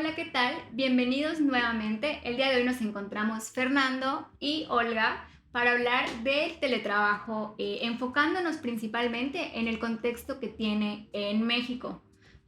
Hola, ¿qué tal? Bienvenidos nuevamente. El día de hoy nos encontramos Fernando y Olga para hablar del teletrabajo, enfocándonos principalmente en el contexto que tiene en México.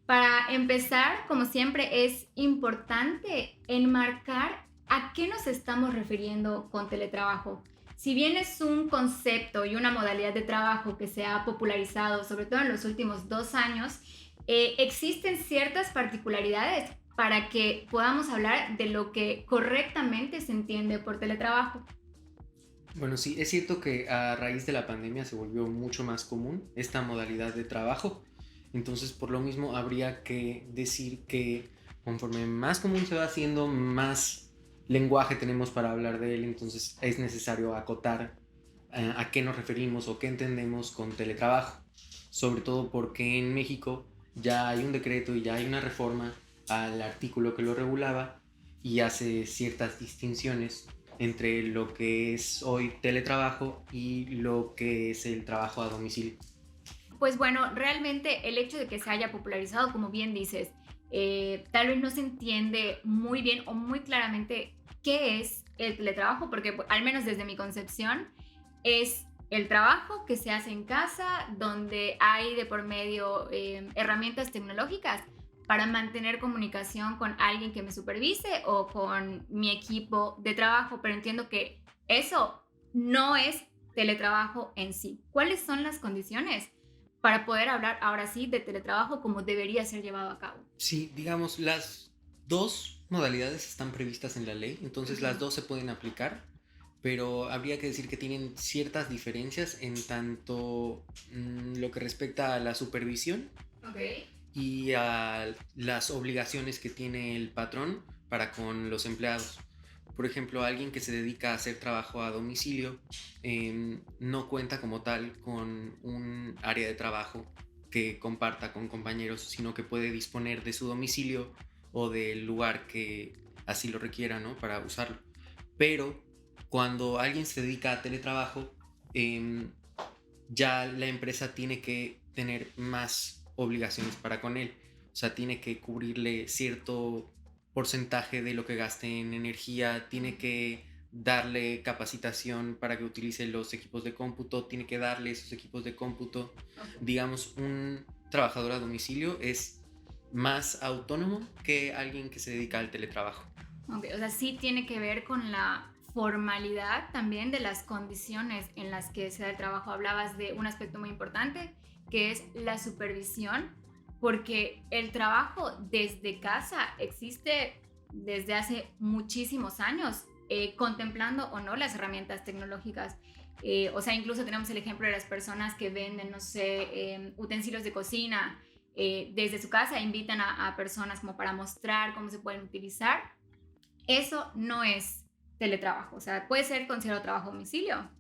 Para empezar, como siempre, es importante enmarcar a qué nos estamos refiriendo con teletrabajo. Si bien es un concepto y una modalidad de trabajo que se ha popularizado, sobre todo en los últimos 2 años, existen ciertas particularidades para que podamos hablar de lo que correctamente se entiende por teletrabajo. Bueno, sí, es cierto que a raíz de la pandemia se volvió mucho más común esta modalidad de trabajo. Entonces, por lo mismo, habría que decir que conforme más común se va haciendo, más lenguaje tenemos para hablar de él. Entonces, es necesario acotar a qué nos referimos o qué entendemos con teletrabajo. Sobre todo porque en México ya hay un decreto y ya hay una reforma al artículo que lo regulaba y hace ciertas distinciones entre lo que es hoy teletrabajo y lo que es el trabajo a domicilio. Pues bueno, realmente el hecho de que se haya popularizado, como bien dices, tal vez no se entiende muy bien o muy claramente qué es el teletrabajo, porque al menos desde mi concepción es el trabajo que se hace en casa, donde hay de por medio herramientas tecnológicas para mantener comunicación con alguien que me supervise o con mi equipo de trabajo, pero entiendo que eso no es teletrabajo en sí. ¿Cuáles son las condiciones para poder hablar ahora sí de teletrabajo como debería ser llevado a cabo? Sí, digamos, las dos modalidades están previstas en la ley, entonces las Ujú. dos se pueden aplicar, pero habría que decir que tienen ciertas diferencias en tanto lo que respecta a la supervisión Ok. y a las obligaciones que tiene el patrón para con los empleados. Por ejemplo, alguien que se dedica a hacer trabajo a domicilio no cuenta como tal con un área de trabajo que comparta con compañeros, sino que puede disponer de su domicilio o del lugar que así lo requiera, ¿no? Para usarlo. Pero cuando alguien se dedica a teletrabajo, eh, ya la empresa tiene que tener más obligaciones para con él. O sea, tiene que cubrirle cierto porcentaje de lo que gaste en energía, tiene que darle capacitación para que utilice los equipos de cómputo, tiene que darle esos equipos de cómputo. Ok. Digamos, un trabajador a domicilio es más autónomo que alguien que se dedica al teletrabajo. Ok, o sea, sí tiene que ver con la formalidad también de las condiciones en las que se da el trabajo. Hablabas de un aspecto muy importante, que es la supervisión, porque el trabajo desde casa existe desde hace muchísimos años, contemplando o no las herramientas tecnológicas. O sea, incluso tenemos el ejemplo de las personas que venden, no sé, utensilios de cocina desde su casa, invitan a personas como para mostrar cómo se pueden utilizar. Eso no es teletrabajo, o sea, puede ser considerado trabajo a domicilio.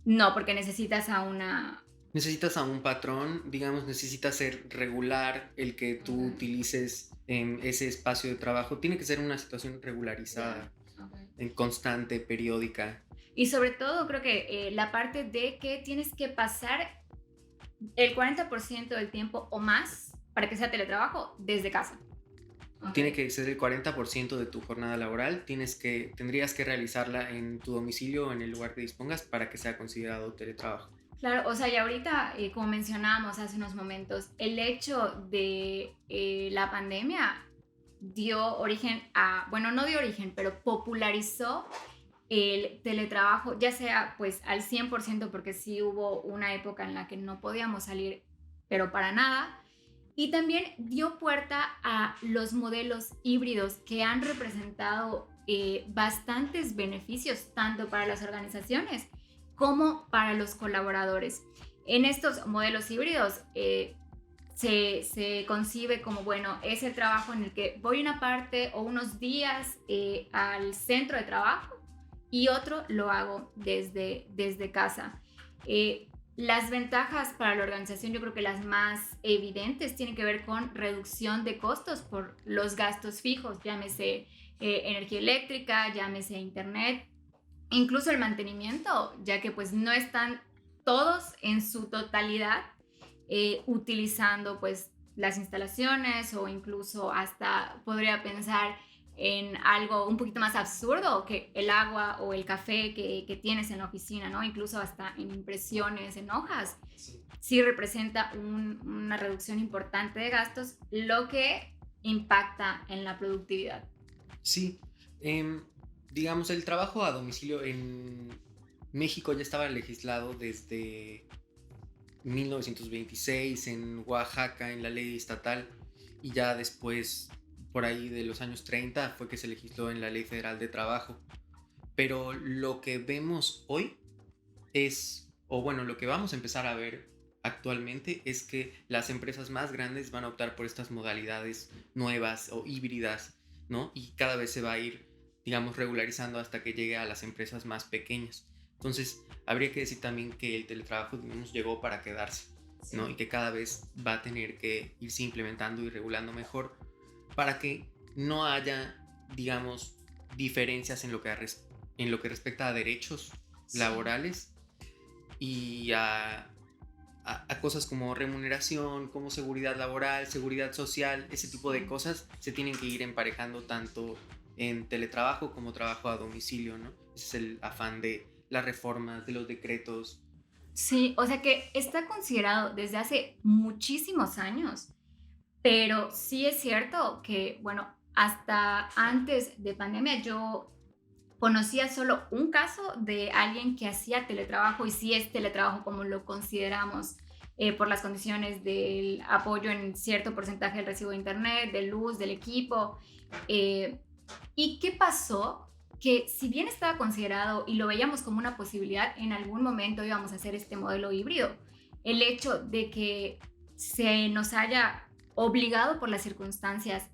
No, porque necesitas a una. Necesitas a un patrón, digamos, necesitas ser regular el que tú Okay. utilices en ese espacio de trabajo. Tiene que ser una situación Ya, regularizada, okay. en constante, periódica. Y sobre todo creo que la parte de que tienes que pasar el 40% del tiempo o más para que sea teletrabajo desde casa. Tiene Okay. que ser el 40% de tu jornada laboral. Tendrías que realizarla en tu domicilio o en el lugar que dispongas para que sea considerado teletrabajo. Claro, o sea, y ahorita, como mencionábamos hace unos momentos, el hecho de la pandemia dio origen a, bueno, no dio origen, pero popularizó el teletrabajo, ya sea pues al 100%, porque sí hubo una época en la que no podíamos salir, pero para nada. Y también dio puerta a los modelos híbridos que han representado bastantes beneficios tanto para las organizaciones como para los colaboradores. En estos modelos híbridos se concibe como, bueno, es el trabajo en el que voy una parte o unos días al centro de trabajo y otro lo hago desde casa. Las ventajas para la organización, yo creo que las más evidentes tienen que ver con reducción de costos por los gastos fijos, llámese energía eléctrica, llámese internet, incluso el mantenimiento, ya que pues no están todos en su totalidad utilizando pues las instalaciones o incluso hasta podría pensar en algo un poquito más absurdo que el agua o el café que tienes en la oficina, ¿no? Incluso hasta en impresiones, en hojas, Sí. sí representa una reducción importante de gastos, lo que impacta en la productividad. Sí, digamos, el trabajo a domicilio en México ya estaba legislado desde 1926 en Oaxaca, en la ley estatal, y ya después, por ahí de los años 30, fue que se legisló en la Ley Federal de Trabajo. Pero lo que vemos hoy es, o bueno, lo que vamos a empezar a ver actualmente es que las empresas más grandes van a optar por estas modalidades nuevas o híbridas, ¿no? Y cada vez se va a ir, digamos, regularizando hasta que llegue a las empresas más pequeñas. Entonces, habría que decir también que el teletrabajo, digamos, llegó para quedarse, ¿no? Y Sí. que cada vez va a tener que irse implementando y regulando mejor para que no haya, digamos, diferencias en lo que respecta a derechos Sí. laborales y a cosas como remuneración, como seguridad laboral, seguridad social, ese tipo de Sí. cosas se tienen que ir emparejando tanto en teletrabajo como trabajo a domicilio, ¿no? Ese es el afán de las reformas, de los decretos. Sí, o sea que está considerado desde hace muchísimos años, pero sí es cierto que, bueno, hasta antes de pandemia yo conocía solo un caso de alguien que hacía teletrabajo y sí es teletrabajo como lo consideramos por las condiciones del apoyo en cierto porcentaje del recibo de internet, de luz, del equipo. eh, ¿Y qué pasó? Que si bien estaba considerado y lo veíamos como una posibilidad, en algún momento íbamos a hacer este modelo híbrido. El hecho de que se nos haya obligado por las circunstancias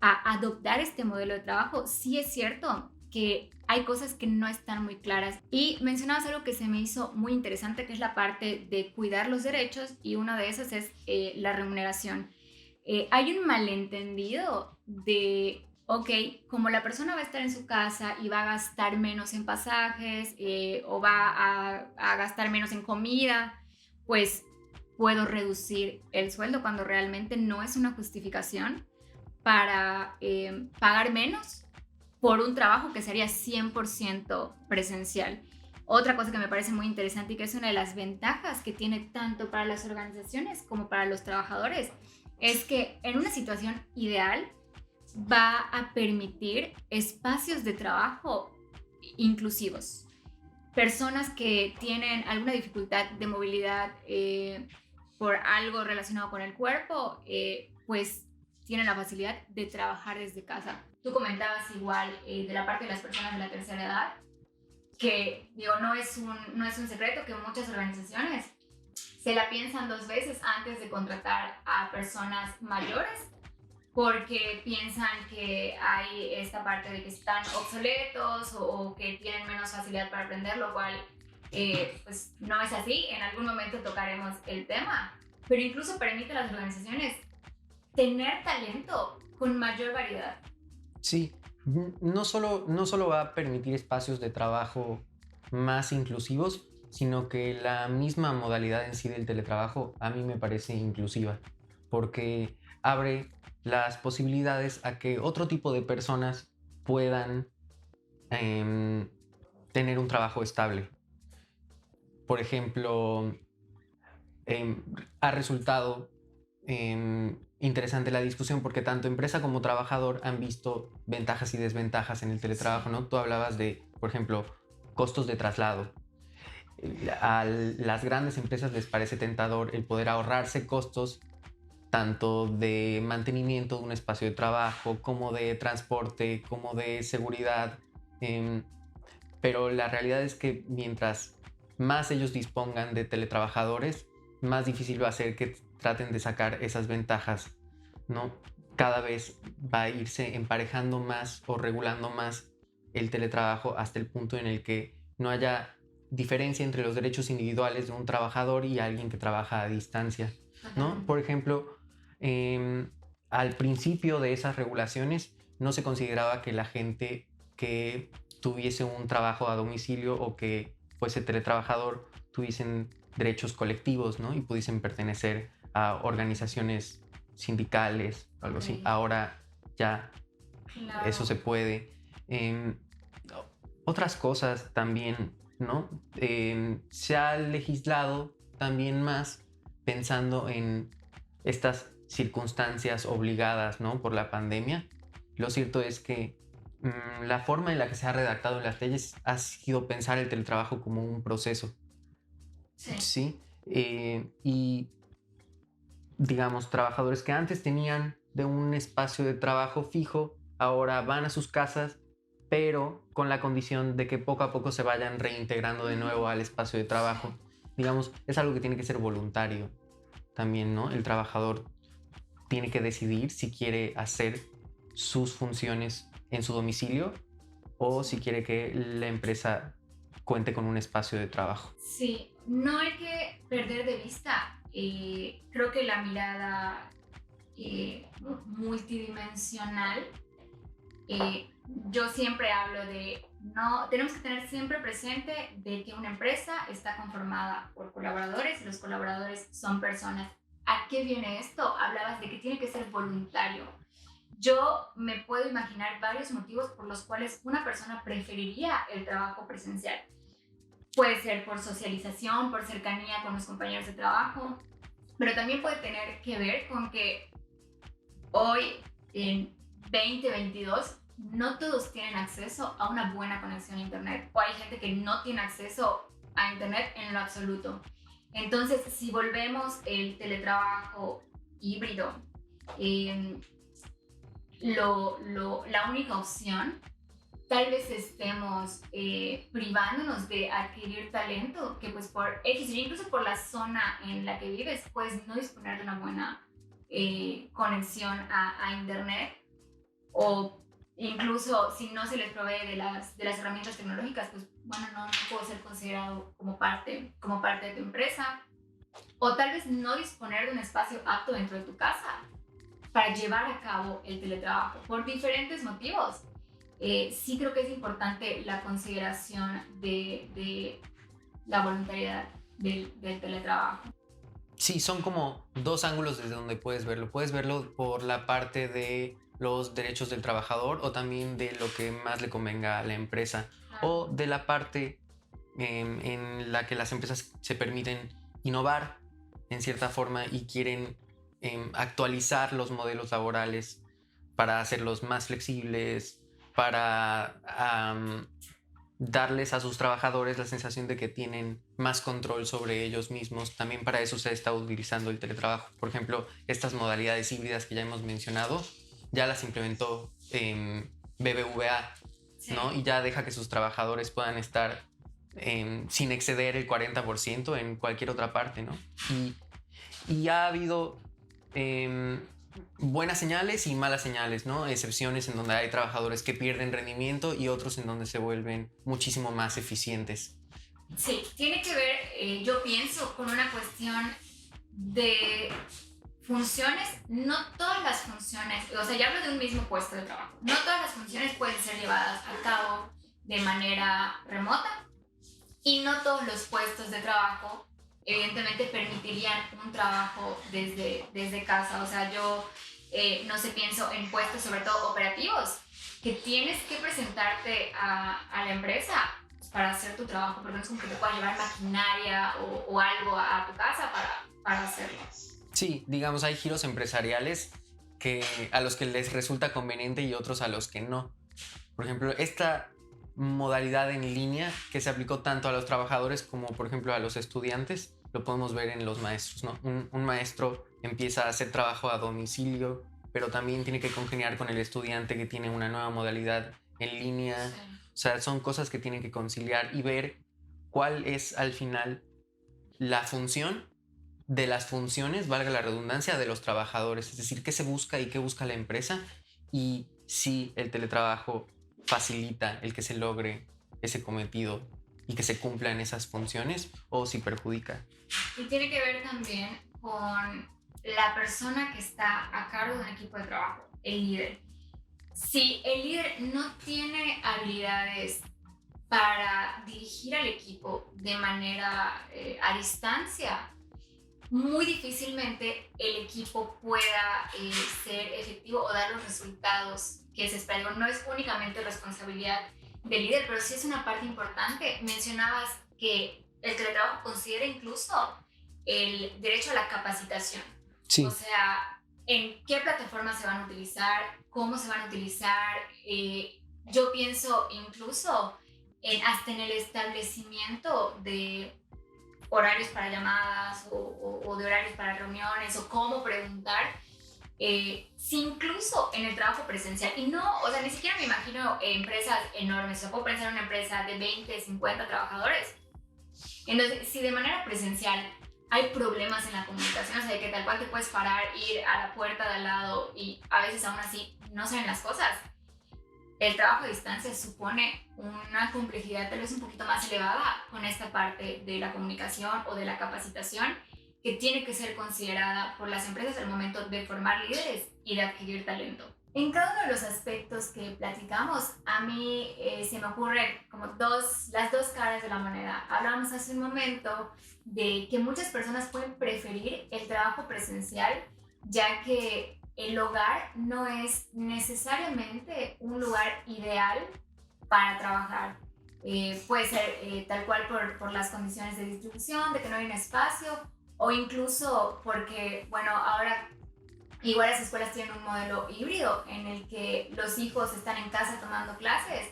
a adoptar este modelo de trabajo, sí es cierto que hay cosas que no están muy claras. Y mencionabas algo que se me hizo muy interesante, que es la parte de cuidar los derechos, y una de esas es la remuneración. Hay un malentendido de, ok, como la persona va a estar en su casa y va a gastar menos en pasajes o va a gastar menos en comida, pues puedo reducir el sueldo cuando realmente no es una justificación para pagar menos por un trabajo que sería 100% presencial. Otra cosa que me parece muy interesante y que es una de las ventajas que tiene tanto para las organizaciones como para los trabajadores es que en una situación ideal va a permitir espacios de trabajo inclusivos. Personas que tienen alguna dificultad de movilidad por algo relacionado con el cuerpo, pues tienen la facilidad de trabajar desde casa. Tú comentabas igual de la parte de las personas de la tercera edad, que digo, no es un secreto que muchas organizaciones se la piensan dos veces antes de contratar a personas mayores porque piensan que hay esta parte de que están obsoletos o que tienen menos facilidad para aprender, lo cual pues no es así. En algún momento tocaremos el tema, pero incluso permite a las organizaciones tener talento con mayor variedad. Sí, no solo va a permitir espacios de trabajo más inclusivos, sino que la misma modalidad en sí del teletrabajo a mí me parece inclusiva, porque abre las posibilidades a que otro tipo de personas puedan em, tener un trabajo estable. Por ejemplo, em, ha resultado interesante la discusión porque tanto empresa como trabajador han visto ventajas y desventajas en el teletrabajo, Sí, ¿no? Tú hablabas de, por ejemplo, costos de traslado. A las grandes empresas les parece tentador el poder ahorrarse costos tanto de mantenimiento de un espacio de trabajo, como de transporte, como de seguridad. em, pero la realidad es que mientras más ellos dispongan de teletrabajadores, más difícil va a ser que traten de sacar esas ventajas, ¿no? Cada vez va a irse emparejando más o regulando más el teletrabajo hasta el punto en el que no haya diferencia entre los derechos individuales de un trabajador y alguien que trabaja a distancia, ¿no? totalmente. Por ejemplo, eh, al principio de esas regulaciones no se consideraba que la gente que tuviese un trabajo a domicilio o que fuese teletrabajador tuviesen derechos colectivos, ¿no? Y pudiesen pertenecer a organizaciones sindicales, algo así. Ahora ya Claro. eso se puede. Em, Otras cosas también, ¿no? Se ha legislado también más pensando en estas circunstancias obligadas, ¿no? Por la pandemia. Lo cierto es que la forma en la que se ha redactado en las leyes ha sido pensar el teletrabajo como un proceso, Sí. ¿sí? Y digamos, trabajadores que antes tenían de un espacio de trabajo fijo, ahora van a sus casas, pero con la condición de que poco a poco se vayan reintegrando de nuevo al espacio de trabajo. Digamos, es algo que tiene que ser voluntario también, ¿no? El trabajador tiene que decidir si quiere hacer sus funciones en su domicilio o si quiere que la empresa cuente con un espacio de trabajo. Sí, no hay que perder de vista, creo que la mirada multidimensional, yo siempre hablo de, no, tenemos que tener siempre presente de que una empresa está conformada por colaboradores y los colaboradores son personas. ¿A qué viene esto? Hablabas de que tiene que ser voluntario. Yo me puedo imaginar varios motivos por los cuales una persona preferiría el trabajo presencial. Puede ser por socialización, por cercanía con los compañeros de trabajo, pero también puede tener que ver con que hoy, en 2022, no todos tienen acceso a una buena conexión a Internet, o hay gente que no tiene acceso a Internet en lo absoluto. Entonces, si volvemos el teletrabajo híbrido, la única opción, tal vez estemos privándonos de adquirir talento que pues por X, incluso por la zona en la que vives, puedes no disponer de una buena conexión a Internet, o incluso si no se les provee de las herramientas tecnológicas, pues bueno, no puedo ser considerado como parte de tu empresa, o tal vez no disponer de un espacio apto dentro de tu casa para llevar a cabo el teletrabajo por diferentes motivos. Sí creo que es importante la consideración de la voluntariedad del teletrabajo. Sí, son como dos ángulos desde donde puedes verlo. Puedes verlo por la parte de los derechos del trabajador o también de lo que más le convenga a la empresa, o de la parte en la que las empresas se permiten innovar en cierta forma y quieren actualizar los modelos laborales para hacerlos más flexibles, para darles a sus trabajadores la sensación de que tienen más control sobre ellos mismos. También para eso se está utilizando el teletrabajo. Por ejemplo, estas modalidades híbridas que ya hemos mencionado, ya las implementó BBVA, Sí. ¿no? Y ya deja que sus trabajadores puedan estar sin exceder el 40% en cualquier otra parte, ¿no? Y ha habido buenas señales y malas señales, ¿no? Excepciones en donde hay trabajadores que pierden rendimiento y otros en donde se vuelven muchísimo más eficientes. Sí, tiene que ver, yo pienso, con una cuestión de funciones. No todas las funciones, o sea, ya hablo de un mismo puesto de trabajo, no todas las funciones pueden ser llevadas a cabo de manera remota, y no todos los puestos de trabajo evidentemente permitirían un trabajo desde casa. O sea, yo no sé, pienso en puestos sobre todo operativos, que tienes que presentarte a la empresa para hacer tu trabajo, porque no es como que te puedan llevar maquinaria o algo a tu casa para hacerlo. Sí, digamos, hay giros empresariales a los que les resulta conveniente y otros a los que no. Por ejemplo, esta modalidad en línea que se aplicó tanto a los trabajadores como, por ejemplo, a los estudiantes, lo podemos ver en los maestros, ¿no? Un maestro empieza a hacer trabajo a domicilio, pero también tiene que congeniar con el estudiante que tiene una nueva modalidad en línea. Sí. O sea, son cosas que tienen que conciliar y ver cuál es al final la función de las funciones, valga la redundancia, de los trabajadores. Es decir, qué se busca y qué busca la empresa, y si el teletrabajo facilita el que se logre ese cometido y que se cumplan esas funciones, o si perjudica. Y tiene que ver también con la persona que está a cargo de un equipo de trabajo, el líder. Si el líder no tiene habilidades para dirigir al equipo de manera a distancia, muy difícilmente el equipo pueda ser efectivo o dar los resultados que se esperan. No es únicamente responsabilidad del líder, pero sí es una parte importante. Mencionabas que el teletrabajo considera incluso el derecho a la capacitación. O Sí, sea, en qué plataformas se van a utilizar, cómo se van a utilizar. Yo pienso incluso hasta en el establecimiento de horarios para llamadas o de horarios para reuniones o cómo preguntar, si incluso en el trabajo presencial, y no, o sea, ni siquiera me imagino empresas enormes, o sea, puedo pensar en una empresa de 20, 50 trabajadores. Entonces, si de manera presencial hay problemas en la comunicación, o sea, de que tal cual te puedes parar, ir a la puerta de al lado y a veces aún así no saben las cosas, el trabajo a distancia supone una complejidad tal vez un poquito más elevada con esta parte de la comunicación o de la capacitación que tiene que ser considerada por las empresas al momento de formar líderes y de adquirir talento. En cada uno de los aspectos que platicamos, a mí se me ocurren como las dos caras de la moneda. Hablábamos hace un momento de que muchas personas pueden preferir el trabajo presencial, ya que el hogar no es necesariamente un lugar ideal para trabajar. Puede ser tal cual por las condiciones de distribución, de que no hay un espacio, o incluso porque, bueno, ahora igual las escuelas tienen un modelo híbrido en el que los hijos están en casa tomando clases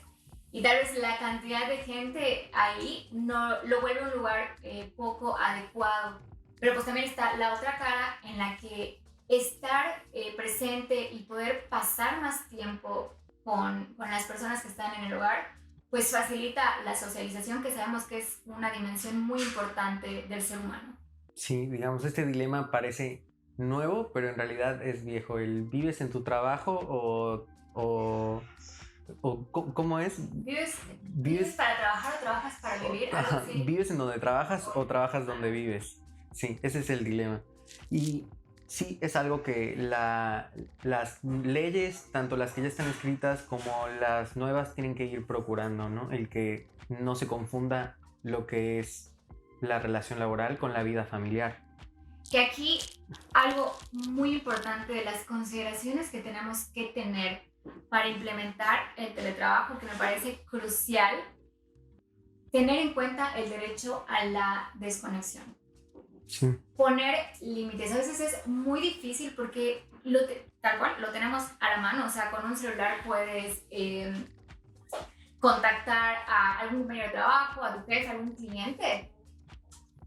y tal vez la cantidad de gente ahí no lo vuelve un lugar poco adecuado. Pero pues también está la otra cara en la que estar presente y poder pasar más tiempo con las personas que están en el hogar, pues facilita la socialización, que sabemos que es una dimensión muy importante del ser humano. sí, digamos, este dilema parece nuevo, pero en realidad es viejo. El ¿vives en tu trabajo o cómo es? ¿Vives para trabajar o trabajas para vivir? Algo Ajá, así. ¿vives en donde trabajas o trabajas donde vives? Sí, ese es el dilema. Y sí, es algo que las leyes, tanto las que ya están escritas como las nuevas, tienen que ir procurando, ¿no? El que no se confunda lo que es la relación laboral con la vida familiar. Que aquí algo muy importante de las consideraciones que tenemos que tener para implementar el teletrabajo, que me parece crucial, tener en cuenta el derecho a la desconexión. Sí. Poner límites. A veces es muy difícil porque tal cual lo tenemos a la mano. O sea, con un celular puedes contactar a algún compañero de trabajo, a tu jefe, a algún cliente,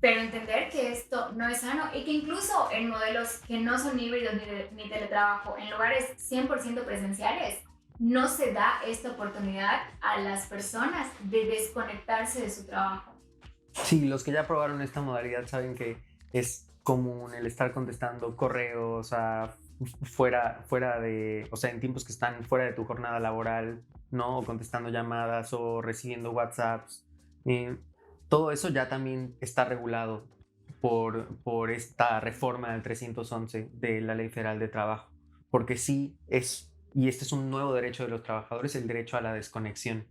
pero entender que esto no es sano y que incluso en modelos que no son híbridos ni teletrabajo, en lugares 100% presenciales, no se da esta oportunidad a las personas de desconectarse de su trabajo. Sí, los que ya probaron esta modalidad saben que es común el estar contestando correos fuera de, o sea, en tiempos que están fuera de tu jornada laboral, ¿no? O contestando llamadas o recibiendo WhatsApps. Eh, Todo eso ya también está regulado por esta reforma del 311 de la Ley Federal de Trabajo, porque sí es, y este es un nuevo derecho de los trabajadores, el derecho a la desconexión,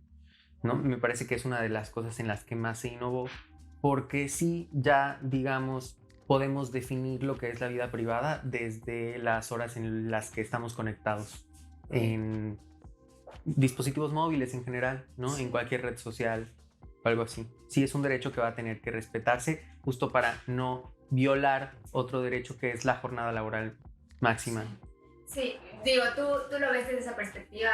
¿no? Me parece que es una de las cosas en las que más se innovó, porque sí ya, digamos, podemos definir lo que es la vida privada desde las horas en las que estamos conectados en dispositivos móviles en general, ¿no? En cualquier red social o algo así. Sí es un derecho que va a tener que respetarse justo para no violar otro derecho que es la jornada laboral máxima. Sí, digo, tú lo ves desde esa perspectiva,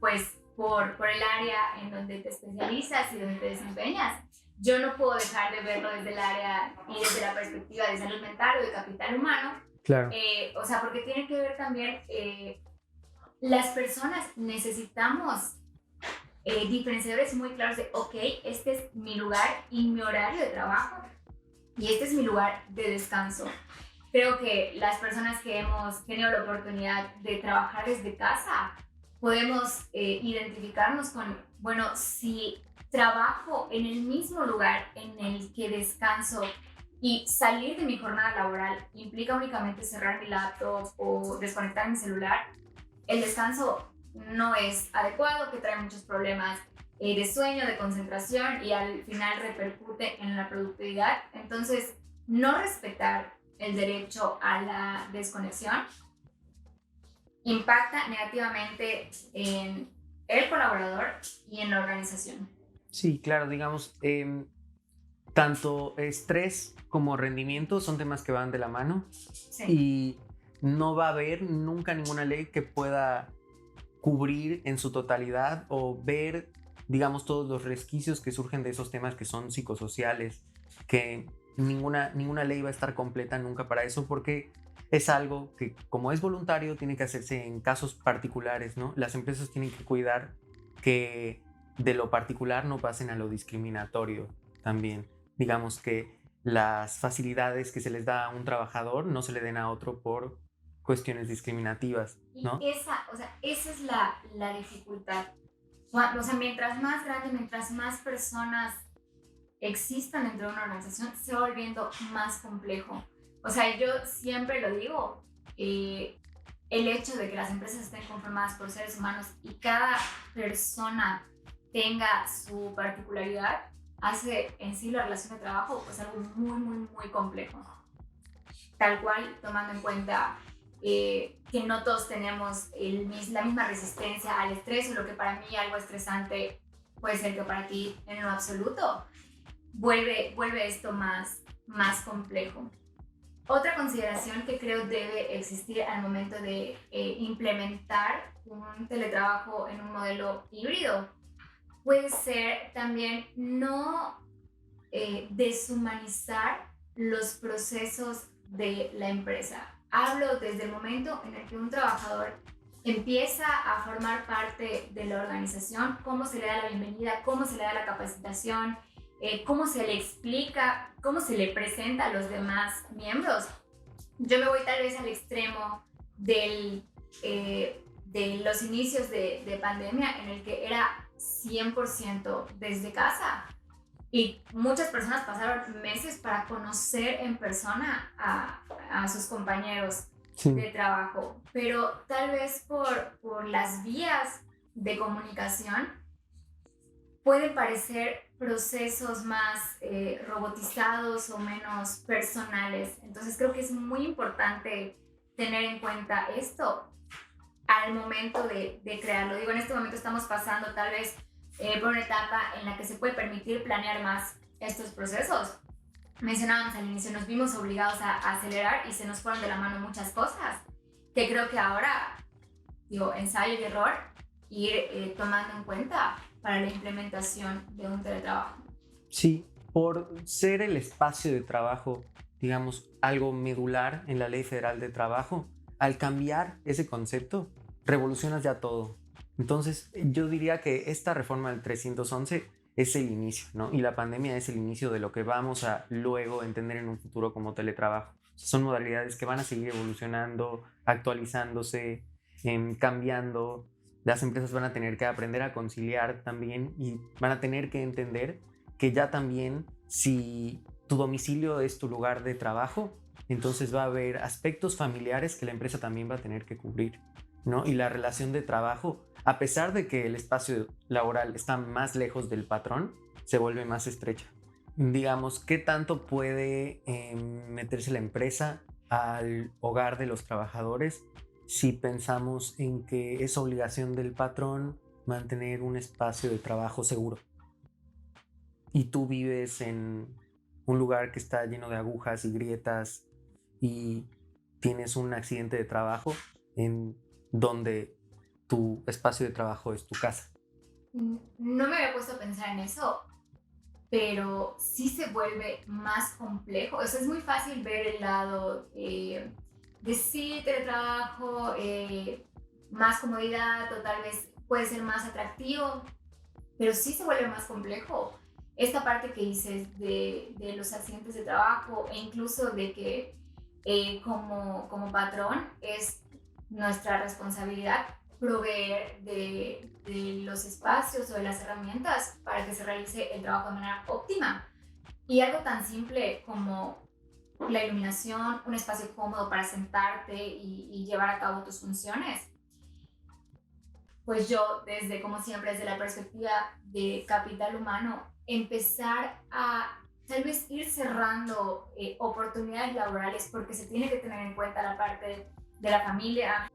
pues por el área en donde te especializas y donde te desempeñas. Yo no puedo dejar de verlo desde el área y desde la perspectiva de salud mental o de capital humano. Claro. O sea, porque tiene que ver también, las personas necesitamos diferenciadores muy claros de, ok, este es mi lugar y mi horario de trabajo y este es mi lugar de descanso. Creo que las personas que hemos tenido la oportunidad de trabajar desde casa podemos identificarnos con, bueno, si trabajo en el mismo lugar en el que descanso y salir de mi jornada laboral implica únicamente cerrar mi laptop o desconectar mi celular, el descanso no es adecuado, que trae muchos problemas de sueño, de concentración y al final repercute en la productividad. Entonces, no respetar el derecho a la desconexión impacta negativamente en el colaborador y en la organización. Sí, claro, digamos, tanto estrés como rendimiento son temas que van de la mano. Sí. Y no va a haber nunca ninguna ley que pueda cubrir en su totalidad o ver, digamos, todos los resquicios que surgen de esos temas que son psicosociales, que ninguna ley va a estar completa nunca para eso, porque es algo que, como es voluntario, tiene que hacerse en casos particulares, ¿no? Las empresas tienen que cuidar que de lo particular no pasen a lo discriminatorio también. Digamos que las facilidades que se les da a un trabajador no se le den a otro por cuestiones discriminativas, ¿no? Y esa es la dificultad. O sea, mientras más grande, mientras más personas existan dentro de una organización, se va volviendo más complejo. O sea, yo siempre lo digo, el hecho de que las empresas estén conformadas por seres humanos y cada persona tenga su particularidad, hace en sí la relación de trabajo pues algo muy, muy, muy complejo. Tal cual, tomando en cuenta que no todos tenemos la misma resistencia al estrés, o lo que para mí algo estresante puede ser que para ti en lo absoluto, vuelve esto más complejo. Otra consideración que creo debe existir al momento de implementar un teletrabajo en un modelo híbrido puede ser también no deshumanizar los procesos de la empresa. Hablo desde el momento en el que un trabajador empieza a formar parte de la organización, cómo se le da la bienvenida, cómo se le da la capacitación, cómo se le explica, cómo se le presenta a los demás miembros. Yo me voy tal vez al extremo de los inicios de pandemia, en el que era 100% desde casa. Y muchas personas pasaron meses para conocer en persona a sus compañeros de trabajo. Pero tal vez por las vías de comunicación pueden parecer procesos más robotizados o menos personales. Entonces creo que es muy importante tener en cuenta esto al momento de crearlo. Digo, en este momento estamos pasando tal vez por una etapa en la que se puede permitir planear más estos procesos. Mencionábamos al inicio, nos vimos obligados a acelerar y se nos fueron de la mano muchas cosas, que creo que ahora, digo, ensayo y error, ir tomando en cuenta para la implementación de un teletrabajo. Sí, por ser el espacio de trabajo, digamos, algo medular en la Ley Federal de Trabajo, al cambiar ese concepto, revolucionas ya todo. Entonces, yo diría que esta reforma del 311 es el inicio, ¿no? Y la pandemia es el inicio de lo que vamos a luego entender en un futuro como teletrabajo. Son modalidades que van a seguir evolucionando, actualizándose, cambiando. Las empresas van a tener que aprender a conciliar también y van a tener que entender que ya también, si tu domicilio es tu lugar de trabajo, entonces va a haber aspectos familiares que la empresa también va a tener que cubrir, ¿no? Y la relación de trabajo, a pesar de que el espacio laboral está más lejos del patrón, se vuelve más estrecha. Digamos, ¿qué tanto puede meterse la empresa al hogar de los trabajadores si pensamos en que es obligación del patrón mantener un espacio de trabajo seguro? Y tú vives en un lugar que está lleno de agujas y grietas y tienes un accidente de trabajo en donde tu espacio de trabajo es tu casa. No me había puesto a pensar en eso, pero sí se vuelve más complejo. O sea, es muy fácil ver el lado de sí, teletrabajo, más comodidad, o tal vez puede ser más atractivo, pero sí se vuelve más complejo. Esta parte que dices de los accidentes de trabajo, e incluso de que como patrón es nuestra responsabilidad proveer de los espacios o de las herramientas para que se realice el trabajo de manera óptima. Y algo tan simple como la iluminación, un espacio cómodo para sentarte y llevar a cabo tus funciones. Pues yo, desde, como siempre, desde la perspectiva de capital humano, empezar a tal vez ir cerrando oportunidades laborales porque se tiene que tener en cuenta la parte de la familia,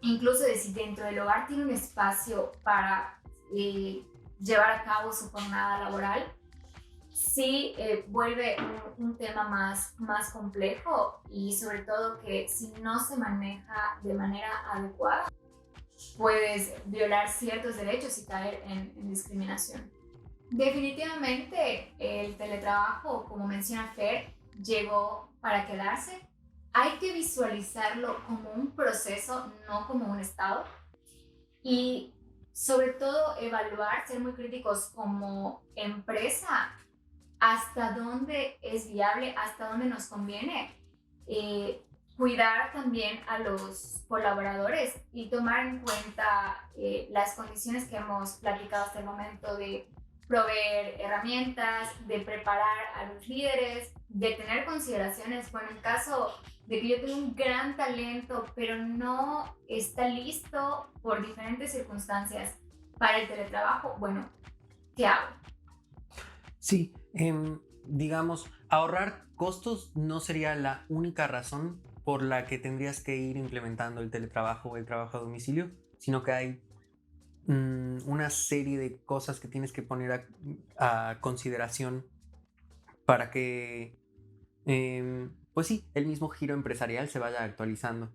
incluso de si dentro del hogar tiene un espacio para llevar a cabo su jornada laboral, sí vuelve un tema más complejo y sobre todo que si no se maneja de manera adecuada, puedes violar ciertos derechos y caer en discriminación. Definitivamente el teletrabajo, como menciona Fer, llegó para quedarse. Hay que visualizarlo como un proceso, no como un estado. Y sobre todo evaluar, ser muy críticos como empresa, hasta dónde es viable, hasta dónde nos conviene. Cuidar también a los colaboradores y tomar en cuenta las condiciones que hemos platicado hasta el momento de proveer herramientas, de preparar a los líderes, de tener consideraciones. Bueno, en caso de que yo tengo un gran talento, pero no está listo por diferentes circunstancias para el teletrabajo, bueno, ¿qué hago? Sí, digamos, ahorrar costos no sería la única razón por la que tendrías que ir implementando el teletrabajo o el trabajo a domicilio, sino que hay una serie de cosas que tienes que poner a consideración para que, pues sí, el mismo giro empresarial se vaya actualizando.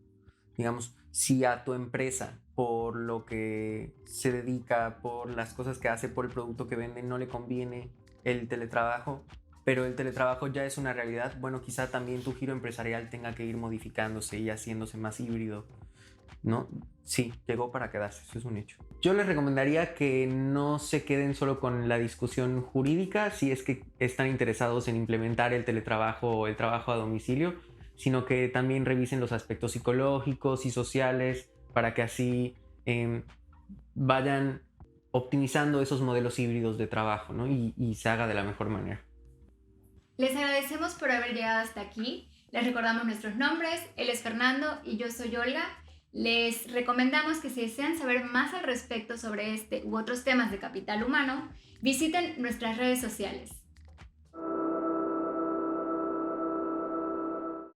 Digamos, si a tu empresa, por lo que se dedica, por las cosas que hace, por el producto que vende, no le conviene el teletrabajo, pero el teletrabajo ya es una realidad, bueno, quizá también tu giro empresarial tenga que ir modificándose y haciéndose más híbrido, ¿no? Sí, llegó para quedarse, eso es un hecho. Yo les recomendaría que no se queden solo con la discusión jurídica si es que están interesados en implementar el teletrabajo o el trabajo a domicilio, sino que también revisen los aspectos psicológicos y sociales para que así vayan optimizando esos modelos híbridos de trabajo, ¿no? Y se haga de la mejor manera. Les agradecemos por haber llegado hasta aquí. Les recordamos nuestros nombres. Él es Fernando y yo soy Olga. Les recomendamos que si desean saber más al respecto sobre este u otros temas de capital humano, visiten nuestras redes sociales.